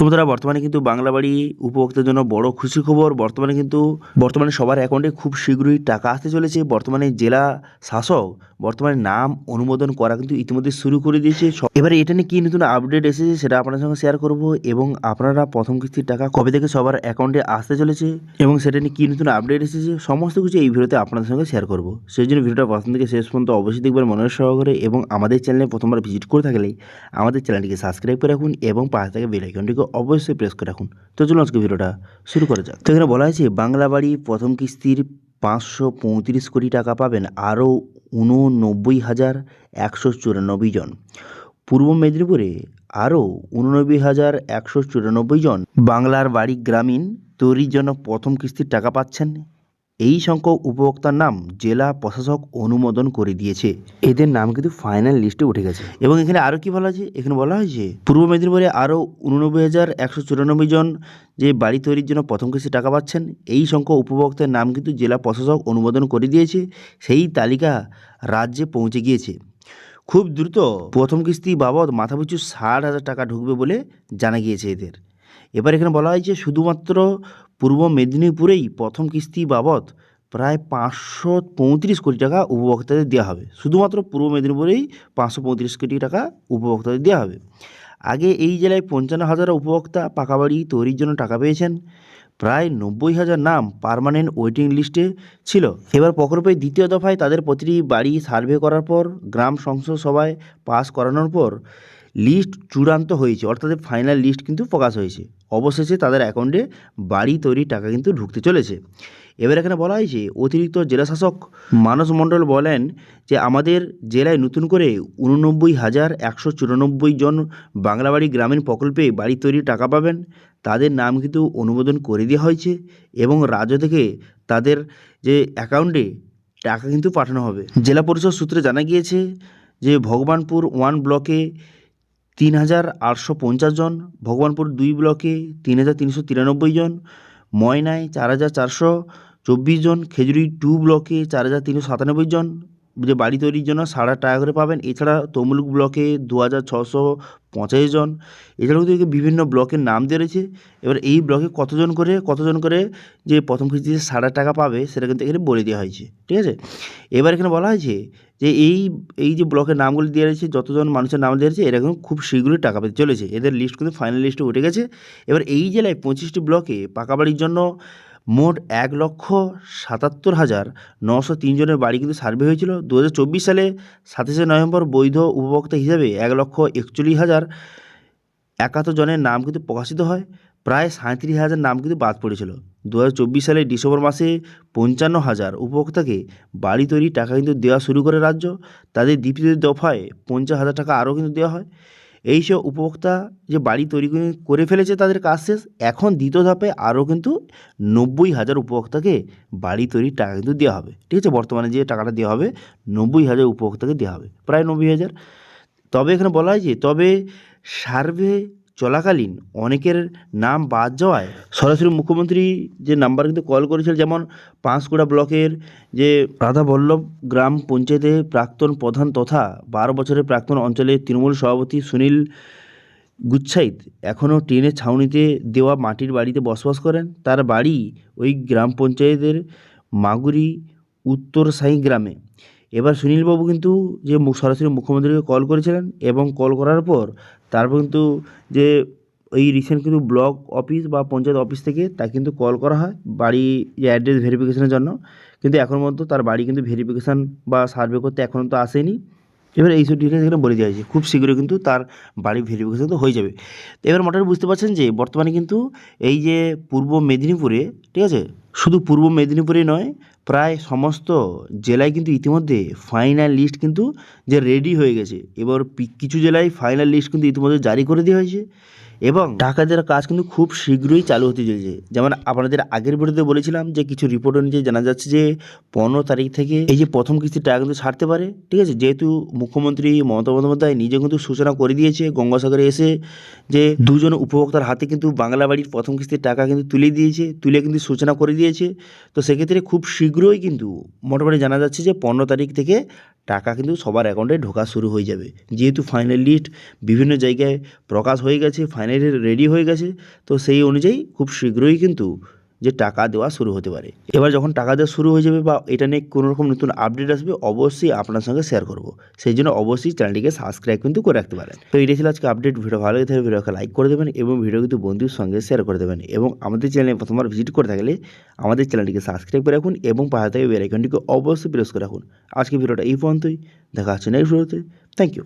বন্ধুরা, বর্তমানে কিন্তু বাংলা বাড়ি উপভোক্তার জন্য বড় খুশি খবর। বর্তমানে সবার অ্যাকাউন্টে খুব শীঘ্রই টাকা আসতে চলেছে। বর্তমানে জেলা শাসক নাম অনুমোদন করা কিন্তু ইতিমধ্যে শুরু করে দিয়েছে। এবারে এটা নিয়ে কি নতুন আপডেট এসেছে সেটা আপনাদের সঙ্গে শেয়ার করব, এবং আপনারা প্রথম কিস্তির টাকা কবে থেকে সবার অ্যাকাউন্টে আসতে চলেছে এবং সেটা নিয়ে কি নতুন আপডেট এসেছে সমস্ত কিছু এই ভিডিওতে আপনাদের সঙ্গে শেয়ার করব। সেই জন্য ভিডিওটা প্রথম থেকে শেষ পর্যন্ত অবশ্যই দেখবেন মনোযোগ সহকারে, এবং আমাদের চ্যানেলে প্রথমবার ভিজিট করে থাকলে আমাদের চ্যানেলটিকে সাবস্ক্রাইব করে রাখুন এবং পাশে থাকা বেল আইকনটিকে অবশ্যই প্রেস করে রাখুন। তো চলুন আজকে ভিডিওটা শুরু করা যাক। তো এখানে বলা হয়েছে বাংলা বাড়ি প্রথম কিস্তির 535 কোটি টাকা পাবেন আরও 89,194 জন। পূর্ব মেদিনীপুরে আরও 89,194 জন বাংলার বাড়ি গ্রামীণ তৈরির জন্য প্রথম কিস্তির টাকা পাচ্ছেন। এই সংখ্যক উপভোক্তার নাম জেলা প্রশাসক অনুমোদন করে দিয়েছে। এদের নাম কিন্তু ফাইনাল লিস্টে উঠে গেছে। এবং এখানে আরও কি বলা হয়েছে, এখানে বলা হয়েছে পূর্ব মেদিনীপুরে আরও 89,194 জন যে বাড়ি তৈরির জন্য প্রথম কিস্তি টাকা পাচ্ছেন। এই সংখ্যক উপভোক্তার নাম কিন্তু জেলা প্রশাসক অনুমোদন করে দিয়েছে। সেই তালিকা রাজ্যে পৌঁছে গিয়েছে। খুব দ্রুত প্রথম কিস্তি বাবদ মাথাপিছু 60,000 টাকা ঢুকবে বলে জানা গিয়েছে এদের। এবার এখানে বলা হয়েছে শুধুমাত্র পূর্ব মেদিনীপুরেই প্রথম কিস্তি বাবদ প্রায় 535 কোটি টাকা উপভোক্তাদের দেওয়া হবে। শুধুমাত্র পূর্ব মেদিনীপুরেই 535 কোটি টাকা উপভোক্তাদের দেওয়া হবে। আগে এই জেলায় 55,000 উপভোক্তা পাকা বাড়ি তৈরির জন্য টাকা পেয়েছেন। প্রায় 90,000 নাম পার্মানেন্ট ওয়েটিং লিস্টে ছিল। এবার প্রকল্পের দ্বিতীয় দফায় তাদের প্রতিটি বাড়ি সার্ভে করার পর গ্রাম সংসদ সভায় পাস করানোর পর লিস্ট চূড়ান্ত হয়েছে, অর্থাৎ ফাইনাল লিস্ট কিন্তু প্রকাশ হয়েছে। অবশেষে তাদের অ্যাকাউন্টে বাড়ি তৈরির টাকা কিন্তু ঢুকতে চলেছে। এবার এখানে বলা হয়েছে অতিরিক্ত জেলাশাসক মানস মণ্ডল বলেন যে আমাদের জেলায় নতুন করে 89,194 জন বাংলা বাড়ি গ্রামীণ প্রকল্পে বাড়ি তৈরির টাকা পাবেন। তাদের নাম কিন্তু অনুমোদন করে দেওয়া হয়েছে এবং রাজ্য থেকে তাদের যে অ্যাকাউন্টে টাকা কিন্তু পাঠানো হবে। জেলা পরিষদ সূত্রে জানা গিয়েছে যে ভগবানপুর 1 ব্লকে 3,850 জন, ভগবানপুর 2 ব্লকে 3,393 জন, ময়নায় 4,424 জন, খেজুরি 2 ব্লকে 4,397 জন যে বাড়ি তৈরির জন্য 60,000 টাকা করে পাবেন। এছাড়া তমলুক ব্লকে 2,685 জন। এছাড়াও কিন্তু বিভিন্ন ব্লকের নাম দেওয়া রয়েছে। এবার এই ব্লকে কতজন করে যে প্রথম কিস্তিতে 60,000 টাকা পাবে সেটা কিন্তু এখানে বলে দেওয়া হয়েছে। ঠিক আছে, এবার এখানে বলা হয়েছে যে এই যে ব্লকের নামগুলি দেওয়া রয়েছে, যতজন মানুষের নাম দেওয়া রয়েছে এরা কিন্তু খুব শীঘ্রই টাকা পেতে চলেছে। এদের লিস্ট কিন্তু ফাইনাল লিস্টে উঠে গেছে। এবার এই জেলায় 25টি ব্লকে পাকা বাড়ির জন্য মোট 1,77,903 জনের বাড়ি কিন্তু সার্ভে হয়েছিল। 2024 সালে 27শে নভেম্বর বৈধ উপভোক্তা হিসাবে 1,41,071 জনের নাম কিন্তু প্রকাশিত হয়। প্রায় 37,000 নাম কিন্তু বাদ পড়েছিল। 2024 সালের ডিসেম্বর মাসে 55,000 উপভোক্তাকে বাড়ি তৈরির টাকা কিন্তু দেওয়া শুরু করে রাজ্য। তাদের দ্বিতীয় দফায় 50,000 টাকা আরও কিন্তু দেওয়া হয়। এইসব উপভোক্তা যে বাড়ি তৈরি করে ফেলেছে তাদের কাজ শেষ। এখন দ্বিতীয় ধাপে আরও কিন্তু 90,000 উপভোক্তাকে বাড়ি তৈরির টাকা কিন্তু দেওয়া হবে। ঠিক আছে, বর্তমানে যে টাকাটা দেওয়া হবে 90,000 উপভোক্তাকে দেওয়া হবে, প্রায় 90,000। তবে এখানে বলা হয় যে তবে সার্ভে চলাকালীন অনেকের নাম বাদ যাওয়ায় সরাসরি মুখ্যমন্ত্রী যে নাম্বার কিন্তু কল করেছিল, যেমন পাঁশকুড়া ব্লকের যে রাধাবল্লভ গ্রাম পঞ্চায়েতে প্রাক্তন প্রধান তথা 12 বছরের প্রাক্তন অঞ্চলের তৃণমূল সভাপতি সুনীল গুচ্ছাইত এখনও ট্রেনের ছাউনিতে দেওয়া মাটির বাড়িতে বসবাস করেন। তার বাড়ি ওই গ্রাম পঞ্চায়েতের মাগুরি উত্তর সাই গ্রামে। এবার সুনীলবাবু কিন্তু যে সরাসরি মুখ্যমন্ত্রীকে কল করেছিলেন, এবং কল করার পর তারপর কিন্তু যে এই রিসেন্ট কিন্তু ব্লক অফিস বা পঞ্চায়েত অফিস থেকে তাকে কিন্তু কল করা হয় বাড়ি যে অ্যাড্রেস ভেরিফিকেশনের জন্য, কিন্তু এখন পর্যন্ত তার বাড়ি কিন্তু ভেরিফিকেশান বা সার্ভে করতে এখনও তো আসেনি। এবার এইসব ডিটেলস এখানে বলে দেওয়া হয়েছে, খুব শীঘ্রই কিন্তু তার বাড়ি ভেরিফিকেশন তো হয়ে যাবে। তো এবার মোটামুটি বুঝতে পারছেন যে বর্তমানে কিন্তু এই যে পূর্ব মেদিনীপুরে, ঠিক আছে, শুধু পূর্ব মেদিনীপুরে নয়, প্রায় সমস্ত জেলায় কিন্তু ইতিমধ্যে ফাইনাল লিস্ট কিন্তু যে রেডি হয়ে গেছে। এবার কিছু জেলায় ফাইনাল লিস্ট কিন্তু ইতিমধ্যে জারি করে দেওয়া হয়েছে, এবং টাকা দেওয়ার কাজ কিন্তু খুব শীঘ্রই চালু হতে চলেছে। যেমন আপনাদের আগের ভিডিওতে বলেছিলাম যে কিছু রিপোর্ট অনুযায়ী জানা যাচ্ছে যে 15 তারিখ থেকে এই যে প্রথম কিস্তির টাকা কিন্তু ছাড়তে পারে। ঠিক আছে, যেহেতু মুখ্যমন্ত্রী মমতা বন্দ্যোপাধ্যায় নিজে কিন্তু সূচনা করে দিয়েছে গঙ্গাসাগরে এসে, যে দুজন উপভোক্তার হাতে কিন্তু বাংলা বাড়ির প্রথম কিস্তির টাকা কিন্তু তুলে কিন্তু সূচনা করে দিয়েছে। তো সেক্ষেত্রে খুব শীঘ্রই কিন্তু মোটামুটি জানা যাচ্ছে যে 15 তারিখ থেকে টাকা কিন্তু সবার অ্যাকাউন্টে ঢোকা শুরু হয়ে যাবে। যেহেতু ফাইনাল লিস্ট বিভিন্ন জায়গায় প্রকাশ হয়ে গেছে, ফাইনালি রেডি হয়ে গেছে, তো সেই অনুযায়ী খুব শীঘ্রই কিন্তু যে টাকা দেওয়া শুরু হতে পারে। এবার যখন টাকা দেওয়া শুরু হয়ে যাবে বা এটা নিয়ে কোনো রকম নতুন আপডেট আসবে, অবশ্যই আপনার সঙ্গে শেয়ার করব। সেই জন্য অবশ্যই চ্যানেলটিকে সাবস্ক্রাইব কিন্তু করে রাখতে পারেন। তো এটাই ছিল আজকে আপডেট। ভিডিও ভালো লাগে থাকলে ভিডিওকে লাইক করে দেবেন এবং ভিডিও কিন্তু বন্ধুর সঙ্গে শেয়ার করে দেবেন, এবং আমাদের চ্যানেলে প্রথমবার ভিজিট করে থাকলে আমাদের চ্যানেলটিকে সাবস্ক্রাইব করে রাখুন এবং পাশে থেকে বেল আইকনটিকে অবশ্যই প্রেস করে রাখুন। আজকে ভিডিওটা এই পর্যন্তই, দেখা হচ্ছে নেক্সট ভিডিওতে। Thank you.